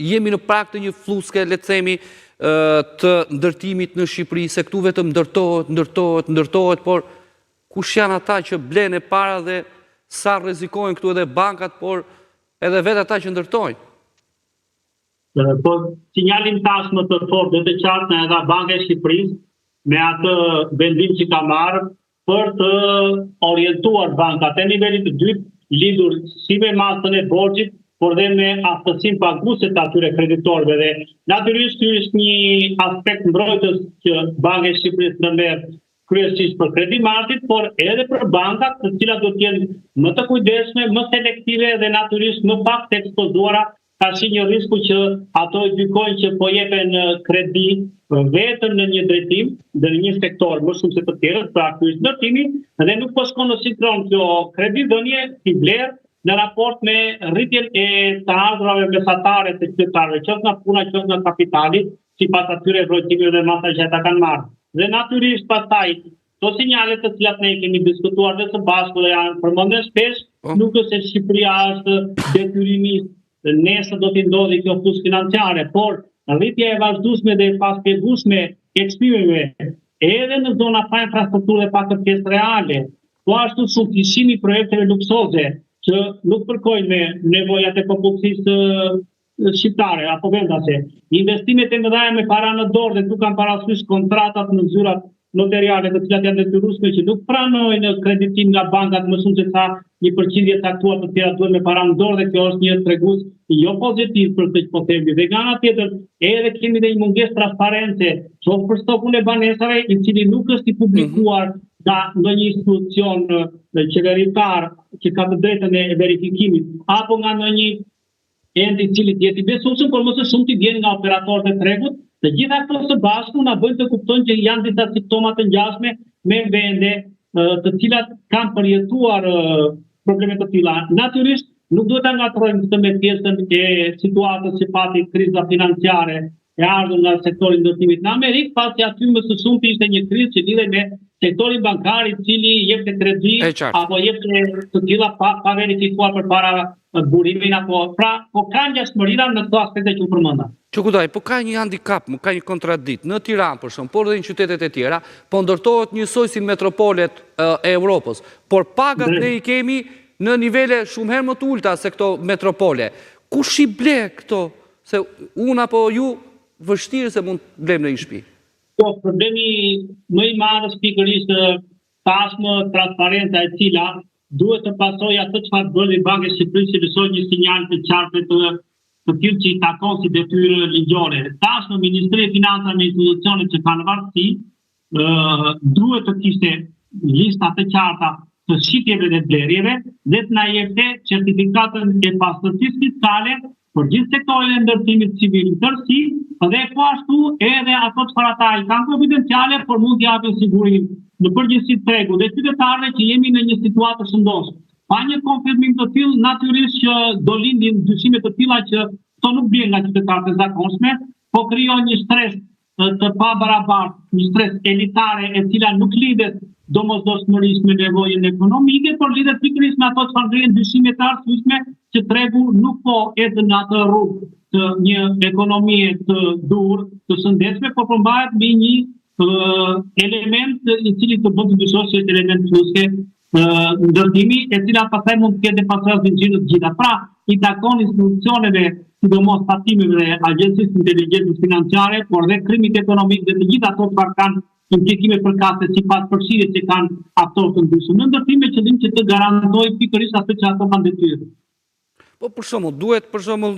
jemi në prag të një fluske, le të themi, të ndërtimit në Shqipëri, se këtu vetëm ndërtohet, por kush janë ata që blenë e para dhe sa rrezikojnë këtu edhe bankat, por edhe vetë ata që ndërtojnë? Po, sinjalin tashmë të fortë dhe të qartë në edhe Banka e Shqipërisë, me atë vendim që ka marrë për të orientuar bankat e nivelit të dytë, lidhur si me masën e borxhit, por dhe me aftësinë paguese të atyre kreditorëve. Dhe natyrisht ky është një aspekt mbrojtës që Banka e Shqipërisë në merr kryesisht për kredimartit, por edhe për bankat, të cilat do të jenë më të kujdesshme, më selektive dhe natyrisht më pak të ekspozuara, ka shi një risku që ato i gjykojnë që po jepen kredi vetëm në një drejtim dhe në një sektor më shumë se të tjerët, pra ky është ndërtimi, dhe nuk po shkon në sinkron kjo kredidhënie si vlerë në raport me rritjen e të ardhurave mesatare të qytetarëve, qoftë nga puna, qoftë nga kapitali, sipas atyre vlerësimeve dhe masave që ata kanë marrë. Dhe natyrisht pastaj to sinjalet të cilat ne kemi diskutuar dhe së bashku dhe janë përmendur shpesh, nuk është se Shqipëria është detyrimisht nesër do t'i ndodhi kjo fluks financiare, por rritja e vazhdueshme dhe e paspjegueshme e çmimeve edhe në zona pa infrastrukturë dhe pa kërkesë reale, po ashtu sufishimi i projekteve luksoze që nuk përkojnë me nevojat e popullsisë shqiptare apo vendase. Investimet e mëdha me para në dorë dhe tu kanë parasysh kontratat në zyrat notariale të cilat janë detyrueshme që nuk pranojnë kreditim nga bankat më shumë se sa një përqindje caktuar të cilat duhen me para në dorë, dhe kjo është një tregues jo pozitiv për këtë që po themi. Dhe nga ana tjetër, edhe kemi dhe një mungesë transparence, qoftë për stokun e banesave, i cili nuk është i publikuar nga ndonjë institucion qeveritar që ka të drejtën e verifikimit, apo nga ndonjë ende i cili të jetë i besueshëm, por më së shumti vjen nga operatorët e tregut. Dhe gjitha këto së bashku na bëjnë të kuptojnë që janë disa simptoma të ngjashme me vende të cilat kanë përjetuar probleme të tilla. Natyrisht nuk duhet ta ngatrojmë këtë me pjesën e situatës që pati kriza financiare e ardhur nga sektori i ndërtimit në Amerikë, pasi aty më së shumti ishte një krizë që lidhej me sektorin bankar i cili jepte kredi apo jepte të tilla pa verifikuar përpara burimin apo po ka ngjashmëria në këto aspekte që u përmenda. Që kujtoj, po ka një handicap, ka një kontradikt. Në Tiranë, për shembull, por edhe në qytetet e tjera, po ndërtohet njësoj si metropolet e Evropës, por pagat ne i kemi në nivele shumë herë më të ulta se këto metropole. Kush i ble këto? Se unë apo ju vështirë se mund të blem në një shtëpi. Po, problemi më i madh pikërisht tashmë transparenca e cila duhet të pasojë atë çfarë bëri Banka e Shqipërisë, që lëshoi një sinjal të qartë të tillë që i takon si detyrë ligjore. Tashmë Ministria e Financave me institucionet që kanë varësi duhet të kishte lista të qarta të shitjeve dhe blerjeve dhe të na jepte certifikatën e pastërtisë fiskale për gjithë sektorin e ndërtimit civil në tërësi, dhe po ashtu edhe ato çfarë ata i kanë konfidenciale, por mund t'i japin sigurinë në përgjithësi tregut dhe qytetarëve që jemi në një situatë shëndosë. Pa një konfirmim të tillë, natyrisht që do lindin dyshime të tilla që këto nuk bien nga qytetarët e zakonshme, po krijon një stres të pabarabartë, një stres elitare e cila nuk lidhet domosdoshmërisht me nevojën ekonomike, por lidhet pikërisht me ato çfarë ngrihen dyshime të arsyeshme që tregu nuk po ecën në atë rrugë të një ekonomie të dur, të shëndetshme, por përmbahet mbi një element i cili të bën të dyshosh se është element fluske ndërtimi, e cila pastaj mund të ketë pasojë zinxhir të gjitha. Pra, i takon institucioneve, sidomos tatimeve dhe agjencisë inteligencës financiare, por dhe krimit ekonomik dhe të gjitha ato që kanë implikime përkatëse sipas përfshirjes që kanë aktorë të ndryshëm. Në ndërtim me qëllim që të garantojë pikërisht atë që ato kanë detyrë. Po për shembull, duhet për shembull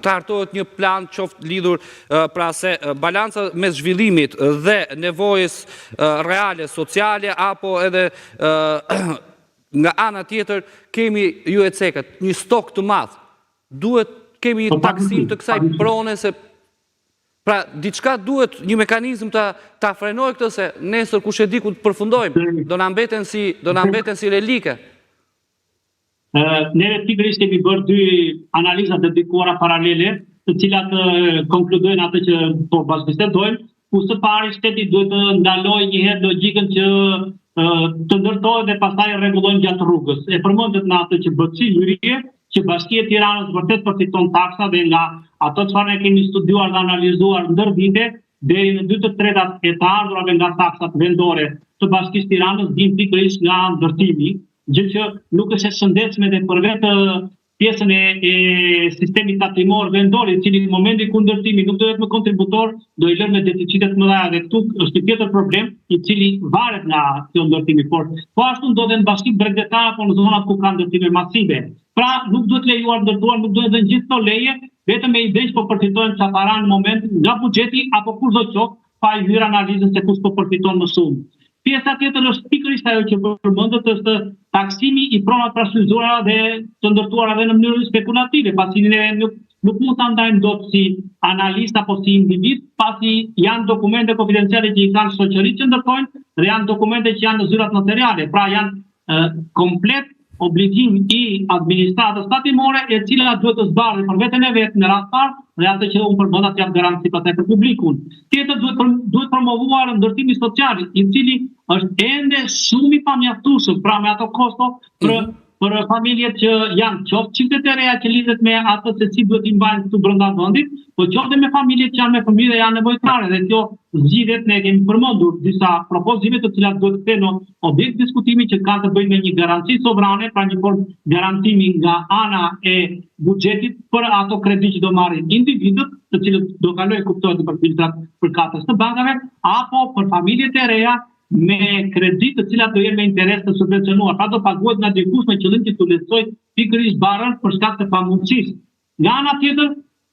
të hartohet një plan qoftë lidhur pra se balanca mes zhvillimit dhe nevojës reale sociale, apo edhe nga ana tjetër kemi ju e cekët një stok të madh. Duhet kemi një taksim të kësaj prone, se pra diçka duhet, një mekanizëm ta frenojë këtë, se nesër kush e di ku të përfundojmë, do na mbeten si relike. Ne pikërisht kemi bërë dy analiza të dedikuara paralele, të cilat konkludojnë atë që po bashkëbisedojmë, ku së pari shteti duhet të ndalojë një herë logjikën që të ndërtohet dhe pastaj rregullojnë gjatë rrugës. E përmendet në atë që bëhet hyrje, që Bashkia e Tiranës vërtet përfiton taksa dhe nga ato çfarë ne kemi studiuar dhe analizuar ndër vite, deri në 2/3 e të ardhurave nga taksat vendore të Bashkisë Tiranës vijnë pikërisht nga ndërtimi, gjë që nuk është e shëndetshme dhe për vetë pjesën e sistemit tatimor vendor, i cili në momentin ku ndërtimi nuk do jetë më kontributor, do i lënë me deficitet më dhaja dhe këtu është një tjetër problem i cili varet nga kjo ndërtimi. Por po ashtu ndodhen në bashkitë bregdetare apo në zonat ku ka ndërtime masive. Pra nuk duhet lejuar ndërtuar, nuk duhet dhënë gjithë këto leje, vetëm me ide që po përfitojnë çfarë në moment nga buxheti apo kurdo qoftë, pa i hyrë analizën se kush po përfiton më shumë. Pjesa tjetër është pikërisht ajo që përmendet, është taksimi i pronave trashëzuara dhe të ndërtuara dhe në mënyrë spekulative, pasi ne nuk mund ta ndajmë dot si analist apo si individ, pasi janë dokumente konfidenciale që i kanë shoqëritë që ndërtojnë dhe janë dokumente që janë në zyrat notariale, pra janë komplet obligim i administratës tatimore e cila duhet të zbardhë për veten e vet në rast parë dhe atë që unë përmenda të jap garanci pastaj për publikun. Tjetër duhet promovuar ndërtimi social, i cili është ende shumë i pamjaftueshëm, pra me ato kosto për familjet që janë qoftë çiftet e reja që lidhet me atë se si duhet i mbajnë këtu brenda vendit, po qoftë me familjet që janë me fëmijë dhe janë nevojtare dhe kjo zgjidhet, ne kemi përmendur disa propozime të cilat duhet të kenë objekt diskutimi që kanë të bëjnë me një garanci sovrane, pra një formë garantimi nga ana e buxhetit për ato kredi që do marrin individët, të cilët do kalojnë kuptohet për filtrat përkatës të bankave, apo për familjet e reja me kredi të cilat do jenë me interes të subvencionuar, pra do paguhet nga dikush me qëllim që të lehtësojë pikërisht barën për shkak të pamundësisë. Nga ana tjetër,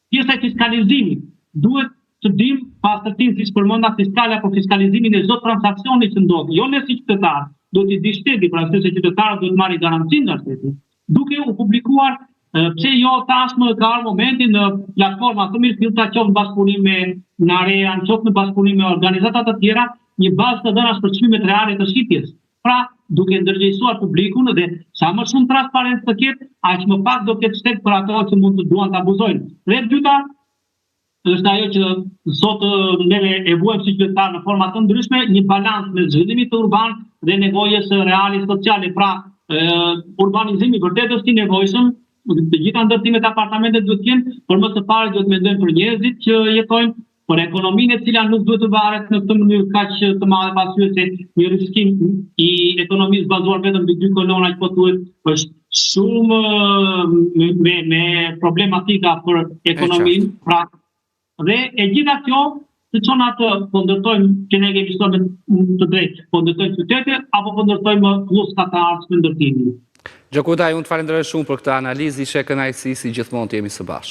pjesa e fiskalizimit, duhet të dim pastërtinë si përmenda fiskale apo fiskalizimin e çdo transaksioni që ndodh. Jo ne si qytetar, do t'i di shteti, pra se qytetarët duhet marrin garancinë nga shteti. Duke u publikuar pse jo tashmë ka ardhur momenti në platforma të mirëfillta, qoftë në bashkëpunim me Narea, qoftë në bashkëpunim me organizata të tjera, një bazë të dhënash për çmimet reale të shitjes. Pra, duke ndërgjegjësuar publikun dhe sa më shumë transparencë të ketë, aq më pak do ketë shtet për ato që mund të duan të abuzojnë. Dhe e dyta është ajo që sot ne e vuajmë si qytetar në forma të ndryshme, një balancë me zhvillimin të urban dhe nevojës reale sociale. Pra, urbanizimi vërtet është i nevojshëm, të gjitha ndërtimet e apartamentet duhet të kenë, por më së pari duhet mendojmë për njerëzit që jetojnë, por ekonominë e cila nuk duhet të varet në këtë mënyrë kaq të madhe, pasojë se një riskim i ekonomisë bazuar vetëm mbi dy kolona që po thuhet është shumë me problematika për ekonominë. Pra, dhe e gjitha kjo të çon atë po ndërtojmë që ne kemi thënë të drejtë, po ndërtojmë qytete apo po ndërtojmë pluska të ardhshme ndërtimi. Gjokutaj, unë të falenderoj shumë për këtë analizë, ishe kënaqësi si gjithmonë të jemi së bashku.